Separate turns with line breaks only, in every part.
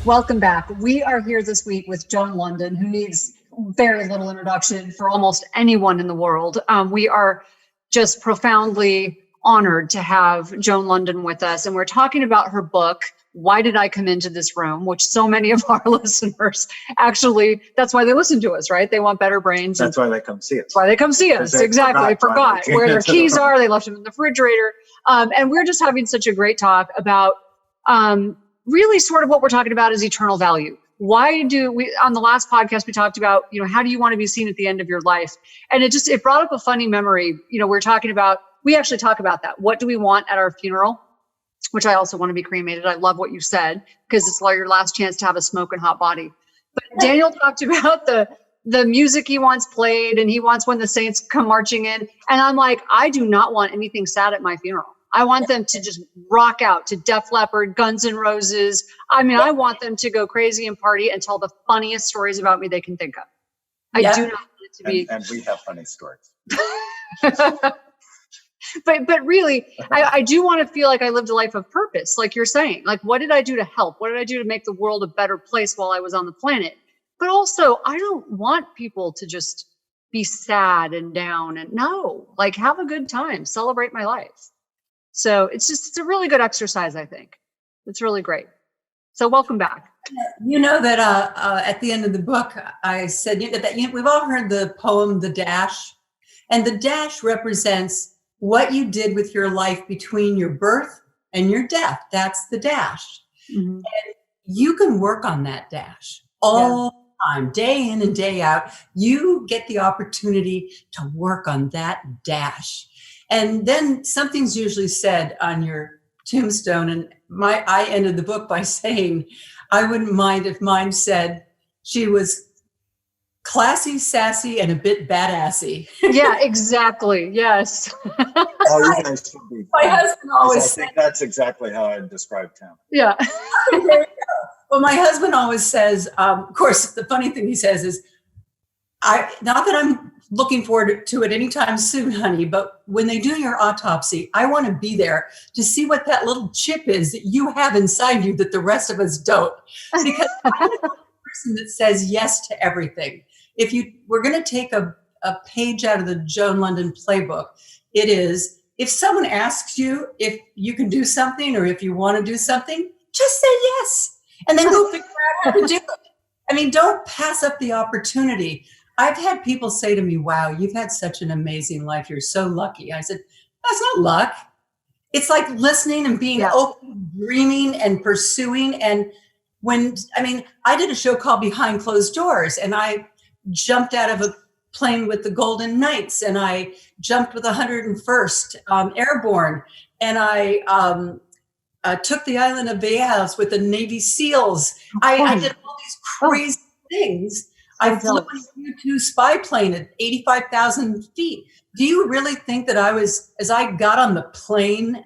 Welcome back. We are here this week with Joan Lunden, who needs very little introduction for almost anyone in the world. We are just profoundly honored to have Joan Lunden with us, and we're talking about her book, Why Did I Come Into This Room, which so many of our listeners actually, that's why they listen to us, right? They want better brains.
That's why they come see us.
That's why they come see us. Exactly. They forgot where their keys are. They left them in the refrigerator. And we're just having such a great talk about really sort of what we're talking about is eternal value. Why do we, on the last podcast, we talked about, how do you want to be seen at the end of your life? And it brought up a funny memory. We actually talk about that. What do we want at our funeral? Which I also want to be cremated. I love what you said, because it's like your last chance to have a smoking hot body. But Daniel talked about the music he wants played, and he wants when the saints come marching in. And I'm like, I do not want anything sad at my funeral. I want them to just rock out to Def Leppard, Guns N' Roses. I mean, I want them to go crazy and party and tell the funniest stories about me they can think of. I do not want it to be.
And we have funny stories.
But really, I do want to feel like I lived a life of purpose, like you're saying. Like, what did I do to help? What did I do to make the world a better place while I was on the planet? But also, I don't want people to just be sad and down. And no, like, have a good time, celebrate my life. So it's a really good exercise, I think. It's really great. So welcome back.
You know that at the end of the book, I said that we've all heard the poem, The Dash. And the dash represents what you did with your life between your birth and your death. That's the dash. Mm-hmm. And you can work on that dash all the time, day in and day out. You get the opportunity to work on that dash. And then something's usually said on your tombstone. And I ended the book by saying, I wouldn't mind if mine said she was classy, sassy, and a bit badassy.
Yeah, exactly. Yes.
Oh, you guys should be.
My husband always
said. I think that's exactly how I described him.
Yeah.
Well, my husband always says, of course, the funny thing he says is, not that I'm looking forward to it anytime soon, honey, but when they do your autopsy, I want to be there to see what that little chip is that you have inside you that the rest of us don't. Because I'm the person that says yes to everything. We're going to take a page out of the Joan Lunden playbook. It is, if someone asks you if you can do something or if you want to do something, just say yes. And then go figure out how to do it. I mean, don't pass up the opportunity. I've had people say to me, wow, you've had such an amazing life. You're so lucky. I said, that's not luck. It's like listening and being open, dreaming and pursuing. And I did a show called Behind Closed Doors, and I jumped out of a plane with the Golden Knights, and I jumped with 101st Airborne, and I took the island of Bayhouse with the Navy SEALs. I did all these crazy things. I flew in a U-2 spy plane at 85,000 feet. Do you really think that as I got on the plane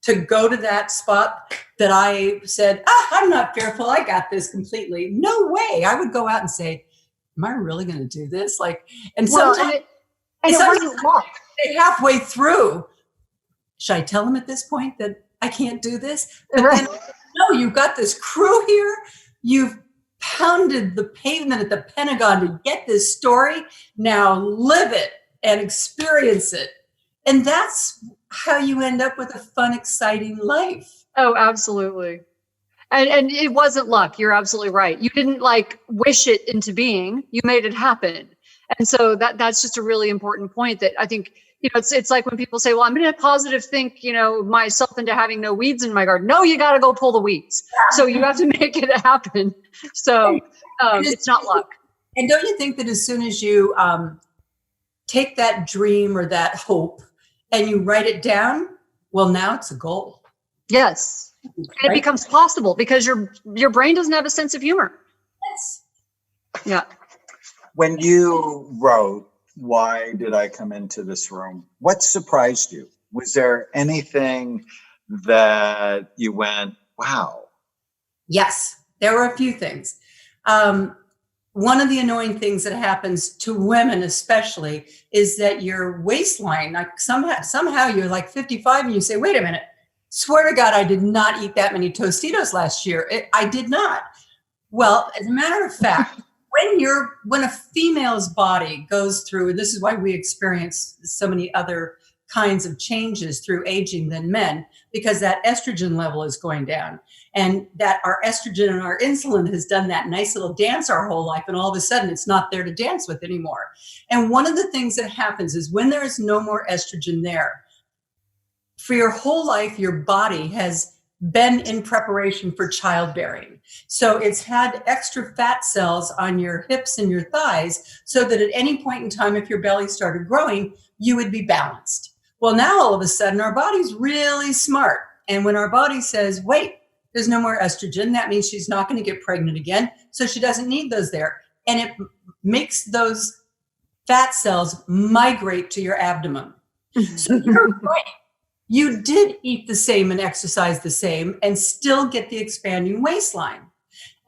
to go to that spot, that I said, I'm not fearful, I got this completely? No way. I would go out and say, am I really going to do this? Sometimes it wasn't luck. Halfway through, should I tell them at this point that I can't do this? But then, no, you've got this crew here. You've pounded the pavement at the Pentagon to get this story. Now live it and experience it. And that's how you end up with a fun, exciting life.
Oh, absolutely. And it wasn't luck. You're absolutely right. You didn't wish it into being, you made it happen. And so that's just a really important point that I think, it's like when people say, well, I'm going to positive think, myself into having no weeds in my garden. No, you got to go pull the weeds. So you have to make it happen. So it's not luck.
And don't you think that as soon as you take that dream or that hope and you write it down, well, now it's a goal.
Yes. And it becomes possible because your brain doesn't have a sense of humor.
Yes.
Yeah.
When you wrote, Why Did I Come Into This Room? What surprised you? Was there anything that you went, wow?
Yes, there were a few things. One of the annoying things that happens to women especially is that your waistline, somehow you're 55 and you say, wait a minute, Swear to God, I did not eat that many Tostitos last year. I did not. Well, as a matter of fact, when a female's body goes through, and this is why we experience so many other kinds of changes through aging than men, because that estrogen level is going down, and that our estrogen and our insulin has done that nice little dance our whole life, and all of a sudden it's not there to dance with anymore. And one of the things that happens is when there is no more estrogen there, for your whole life, your body has been in preparation for childbearing. So it's had extra fat cells on your hips and your thighs so that at any point in time, if your belly started growing, you would be balanced. Well, now all of a sudden, our body's really smart. And when our body says, wait, there's no more estrogen, that means she's not going to get pregnant again. So she doesn't need those there. And it makes those fat cells migrate to your abdomen. So you're right. You did eat the same and exercise the same and still get the expanding waistline.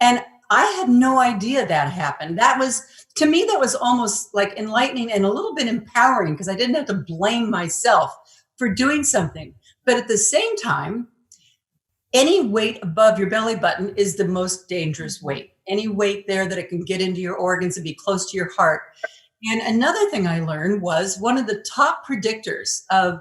And I had no idea that happened. That was, to me, that was almost like enlightening and a little bit empowering because I didn't have to blame myself for doing something. But at the same time, any weight above your belly button is the most dangerous weight. Any weight there that it can get into your organs and be close to your heart. And another thing I learned was one of the top predictors of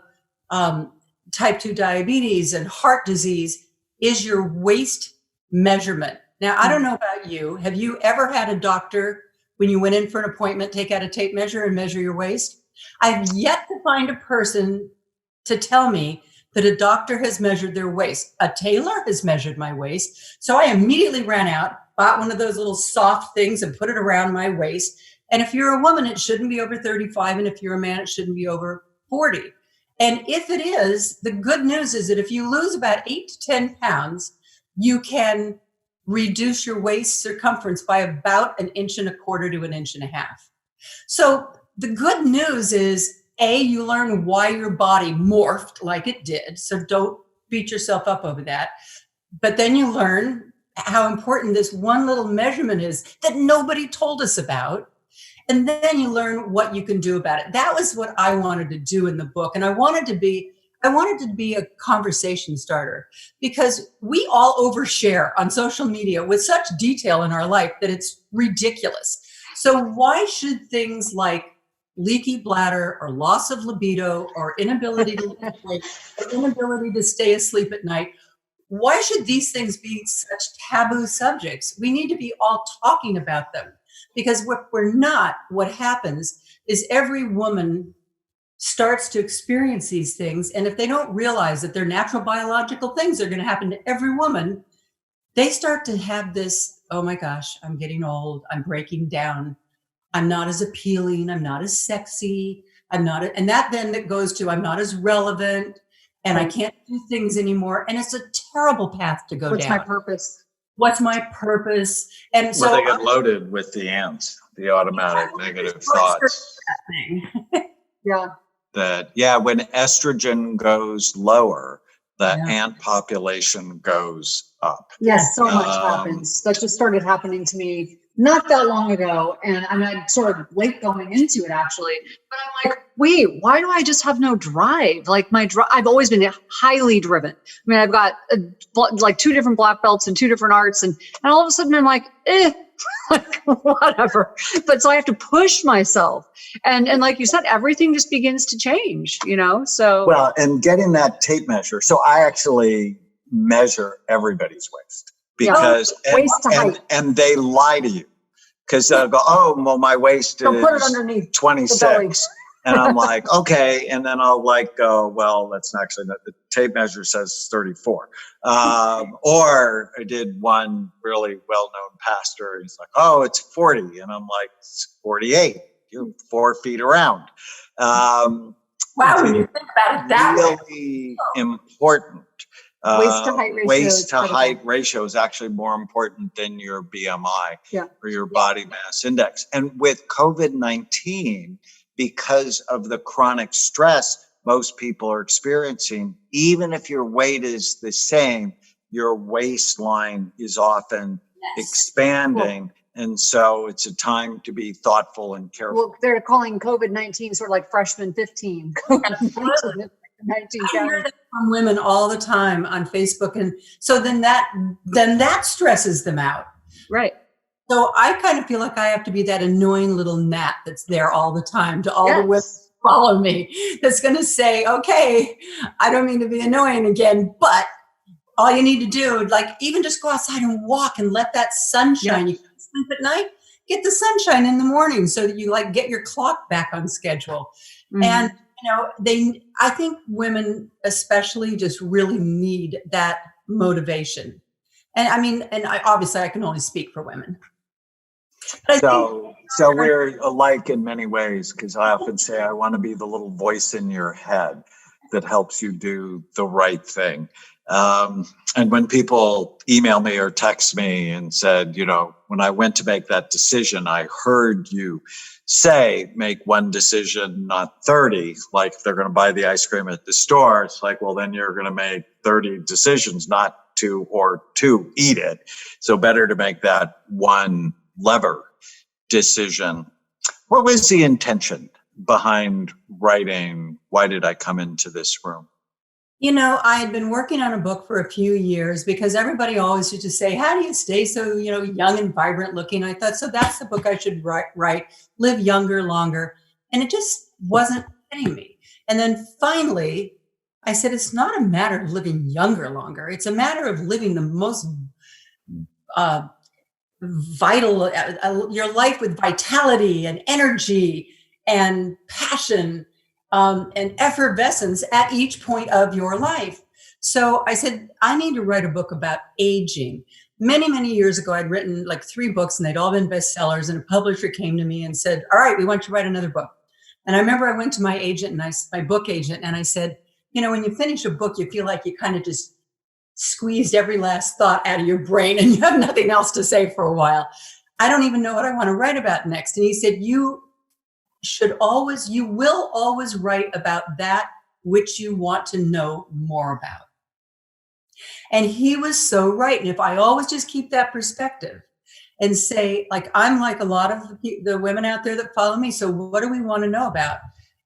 type 2 diabetes and heart disease is your waist measurement. Now, I don't know about you. Have you ever had a doctor, when you went in for an appointment, take out a tape measure and measure your waist? I've yet to find a person to tell me that a doctor has measured their waist. A tailor has measured my waist. So I immediately ran out, bought one of those little soft things and put it around my waist. And if you're a woman, it shouldn't be over 35. And if you're a man, it shouldn't be over 40. And if it is, the good news is that if you lose about 8 to 10 pounds, you can reduce your waist circumference by about 1.25 inches to 1.5 inches. So the good news is, A, you learn why your body morphed like it did. So don't beat yourself up over that. But then you learn how important this one little measurement is that nobody told us about. And then you learn what you can do about it. That was what I wanted to do in the book. And I wanted to be a conversation starter because we all overshare on social media with such detail in our life that it's ridiculous. So why should things like leaky bladder or loss of libido or inability to lose weight or inability to stay asleep at night, why should these things be such taboo subjects? We need to be all talking about them. Because what we're not, what happens is every woman starts to experience these things. And if they don't realize that they're natural biological things that are going to happen to every woman, they start to have this, oh my gosh, I'm getting old. I'm breaking down. I'm not as appealing. I'm not as sexy. And that then that goes to, I'm not as relevant and I can't do things anymore. And it's a terrible path to go down.
What's my purpose?
What's my purpose? And so
they get loaded with the ants, the automatic negative thoughts. When estrogen goes lower, the ant population goes up.
Yes, so much happens. That just started happening to me not that long ago. And I'm sort of late going into it actually. But I'm like, wait, why do I just have no drive? Like I've always been highly driven. I mean, I've got like 2 different black belts and 2 different arts. And all of a sudden I'm like, like whatever. But so I have to push myself. And like you said, everything just begins to change, so.
Well, and getting that tape measure. So I actually measure everybody's waist. Because
waist to height.
And they lie to you because they'll go, oh, well, my waist is
put it underneath
26. And I'm like, okay. And then I'll go, well, that's actually not, the tape measure says 34. Or I did one really well-known pastor. He's like, oh, it's 40. And I'm like, it's 48. You're 4 feet around.
Wow, when you think about it that
really important. Waist to height ratio is actually more important than your BMI or your body mass index. And with COVID-19, because of the chronic stress most people are experiencing, even if your weight is the same, your waistline is often expanding. Cool. And so it's a time to be thoughtful and careful.
Well, they're calling COVID-19 sort of like freshman 15.
I hear that from women all the time on Facebook. And so then that stresses them out.
Right.
So I kind of feel like I have to be that annoying little gnat that's there all the time to all the women who follow me, that's going to say, okay, I don't mean to be annoying again, but all you need to do, like, even just go outside and walk and let that sunshine. You can't sleep at night, get the sunshine in the morning so that you like get your clock back on schedule. Mm-hmm. And I think women especially just really need that motivation. And obviously I can only speak for women.
So we're alike in many ways, because I often say I want to be the little voice in your head that helps you do the right thing. And when people email me or text me and said, when I went to make that decision, I heard you say, make one decision, not 30, like if they're going to buy the ice cream at the store, it's like, well, then you're going to make 30 decisions, not two eat it. So better to make that one lever decision. What was the intention behind writing Why Did I Come Into This Room?
I had been working on a book for a few years, because everybody always used to say, how do you stay so, young and vibrant looking? I thought, so that's the book I should write, live younger, longer. And it just wasn't fitting me. And then finally, I said, it's not a matter of living younger, longer. It's a matter of living the most vital, your life with vitality and energy and passion and effervescence at each point of your life. So I said, I need to write a book about aging. Many, many years ago, I'd written like 3 books and they'd all been bestsellers. And a publisher came to me and said, all right, we want you to write another book. And I remember I went to my agent and my book agent, and I said, when you finish a book, you feel like you kind of just squeezed every last thought out of your brain and you have nothing else to say for a while. I don't even know what I want to write about next. And he said, you will always write about that which you want to know more about. And he was so right. And if I always just keep that perspective and say, like, I'm like a lot of the women out there that follow me. So what do we want to know about?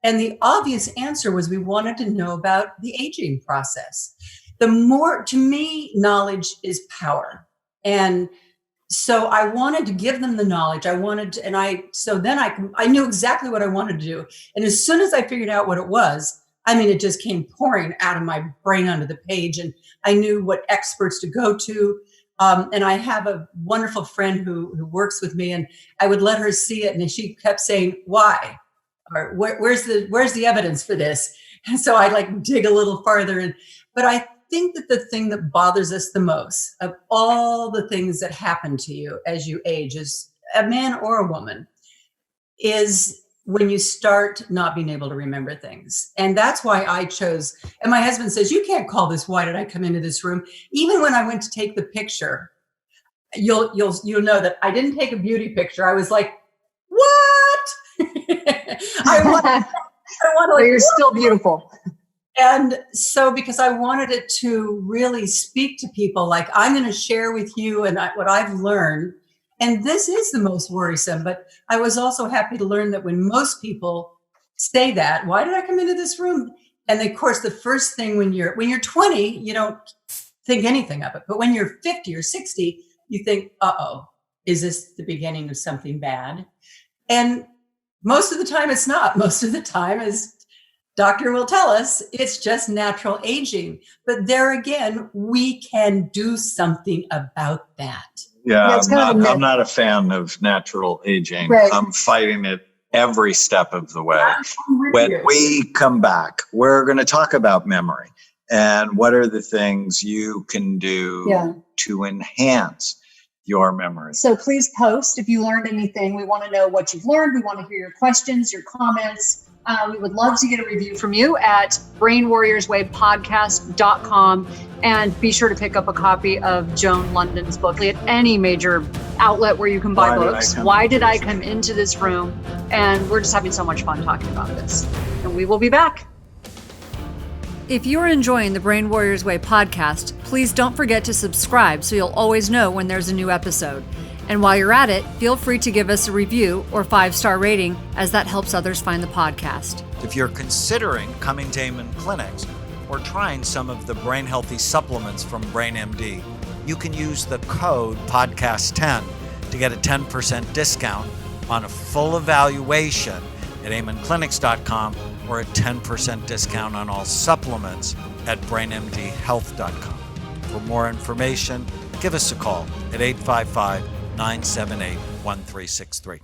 And the obvious answer was we wanted to know about the aging process. To me, knowledge is power. And so I wanted to give them the knowledge. I knew exactly what I wanted to do. And as soon as I figured out what it was, it just came pouring out of my brain onto the page. And I knew what experts to go to. And I have a wonderful friend who works with me, and I would let her see it. And she kept saying, why? Or where's the evidence for this? And so I dig a little farther. But I think that the thing that bothers us the most of all the things that happen to you as you age, as a man or a woman, is when you start not being able to remember things. And that's why I chose, and my husband says, you can't call this Why Did I Come Into This Room? Even when I went to take the picture, you'll know that I didn't take a beauty picture. I was like, what? I want
but you're still beautiful.
And so, because I wanted it to really speak to people, like, I'm going to share with you and what I've learned. And this is the most worrisome. But I was also happy to learn that when most people say that, why did I come into this room? And of course, the first thing when you're 20, you don't think anything of it. But when you're 50 or 60, you think, is this the beginning of something bad? And most of the time it's not. Most of the time, as doctor will tell us, it's just natural aging. But there again, we can do something about that.
Yeah, I'm not a fan of natural aging. Right. I'm fighting it every step of the way. When we come back, we're going to talk about memory and what are the things you can do to enhance your memory.
So please post if you learned anything. We want to know what you've learned. We want to hear your questions, your comments. We would love to get a review from you at brainwarriorswaypodcast.com, and be sure to pick up a copy of Joan Lunden's book at any major outlet where you can buy books. Why Did I Come Into This Room? And we're just having so much fun talking about this. And we will be back. If you're enjoying the Brain Warriors Way podcast, please don't forget to subscribe so you'll always know when there's a new episode. And while you're at it, feel free to give us a review or 5-star rating, as that helps others find the podcast.
If you're considering coming to Amen Clinics or trying some of the brain healthy supplements from BrainMD, you can use the code podcast10 to get a 10% discount on a full evaluation at amenclinics.com or a 10% discount on all supplements at brainmdhealth.com. For more information, give us a call at 855-978-1363.